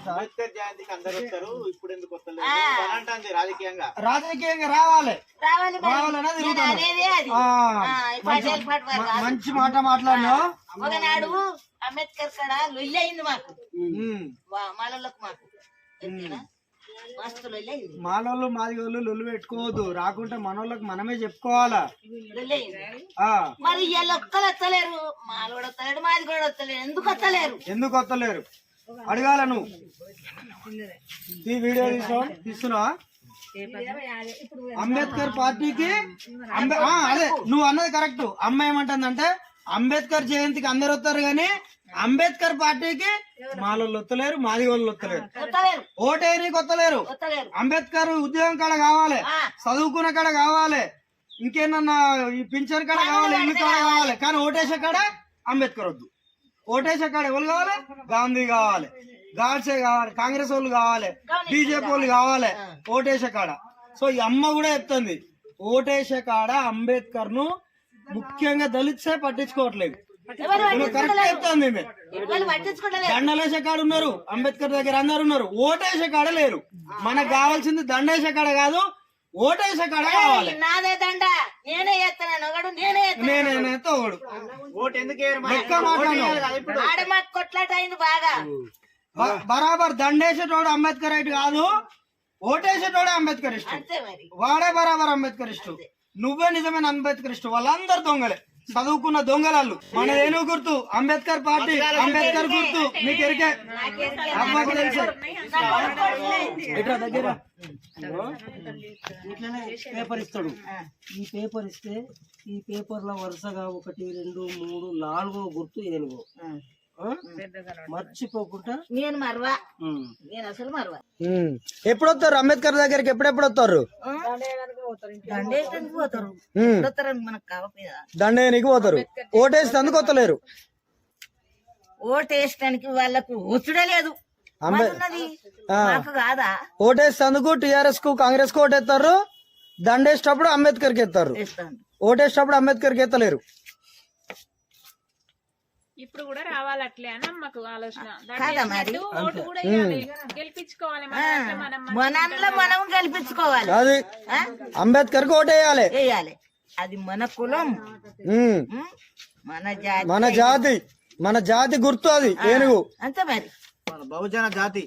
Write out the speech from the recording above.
అంబేద్కర్ జయంతికి అందరూ వస్తారు, ఇప్పుడు ఎందుకు వస్తలేదు అంటుంది రాజకీయంగా రావాలి మంచి మాట మాట్లాడినావు. ఒకనాడు అంబేద్కర్ కాడ లొల్లి అయింది మాకు, మాలలకు మాకు మాలోళ్ళు మాదిగోళ్ళు లొల్లు పెట్టుకోవద్దు, రాకుంటే మనోళ్ళకి మనమే చెప్పుకోవాలా. మరి వీళ్ళు ఒక్కరు వస్తలేరు, మాలోడు వస్తలేడు, మాది కూడా వస్తలేరు. ఎందుకు వస్తలేరు అడగాల. నువ్వు ఈ వీడియో తీస్తున్నా అంబేద్కర్ పార్టీకి అదే నువ్వు అన్నది కరెక్ట్. అమ్మ ఏమంటుందంటే అంబేద్కర్ జయంతికి అందరు వస్తారు గాని అంబేద్కర్ పార్టీకి మాలోళ్ళు వస్తలేరు, మాది వాళ్ళు వస్తలేరు, ఓటేనికి వస్తలేరు. అంబేద్కర్ ఉద్యోగం కాడ కావాలి, చదువుకున్న కాడ కావాలి, ఇంకేమన్నా ఈ పింఛన్ కాడ కావాలి, ఇల్లు కాడ కావాలి, కానీ ఓటేసే కాడ అంబేద్కర్ వద్దు. ఓటేసే కాడ ఎవరు కావాలి? గాంధీ కావాలి, గాడ్సే కావాలి, కాంగ్రెస్ వాళ్ళు కావాలి, బీజేపీ వాళ్ళు కావాలి ఓటేసే కాడ. సో ఈ అమ్మ కూడా చెప్తుంది ఓటేసే కాడ అంబేద్కర్ ను ముఖ్యంగా దళిత్సే పట్టించుకోవట్లేదు. కరెక్ట్ చెప్తుంది. దండలేసే కాడ ఉన్నారు, అంబేద్కర్ దగ్గర అందరు ఉన్నారు, ఓటేసే కాడ లేరు. మనకు కావాల్సింది దండేసే కాడ కాదు, ఓటేసే కాడ కావాలి. నేనే తోడు బరాబర్ దండేసేటోడు అంబేద్కర్ రైట్ కాదు, ఓటేసేటోడే అంబేద్కర్ ఇష్టం. వాడే బరాబర్ అంబేద్కర్ ఇష్టం. నువ్వే నిజమైన అంబేద్కర్ ఇష్టం. వాళ్ళందరు దొంగలే, చదువుకున్న దొంగలాళ్ళు. మన ఏనుగు గుర్తు అంబేద్కర్ పార్టీ, అంబేద్కర్ గుర్తు మీకు ఎరికే అమ్మకు తెలుసు. దగ్గర ఇట్లనే పేపర్ ఇస్తాడు. ఈ పేపర్ ఇస్తే ఈ పేపర్ లో వరుసగా 1 2 3 4 గుర్తు ఏనుగు. మర్చిపోకుండా నేను మరవా, నేను అసలు మరవా. ఎప్పుడు వస్తారు అంబేద్కర్ దగ్గరికి? ఎప్పుడెప్పుడు వస్తారు? దండేనికి పోతారు. ఓటేసేందుకు వస్తలేరు. ఓటేసడానికి వాళ్ళకు వచ్చుడే లేదు. ఓటేసేందుకు టిఆర్ఎస్ కు కాంగ్రెస్ కు ఓటేస్తారు, దండేసేటప్పుడు అంబేద్కర్ కి ఎత్తారు. ఓటేసేటప్పుడు అంబేద్కర్ కి ఎత్తలేరు. ఇప్పుడు కూడా రావాలి అట్లే అని మాకు ఆలోచన. ఓటు కూడా గెలిపించుకోవాలి, మనం గెలిపించుకోవాలి. అది అంబేద్కర్ కి ఓటేయాలి. అది మన కులం, మన జాతి గుర్తు అది ఏనుగు. అంతే మరి బహుజన జాతి.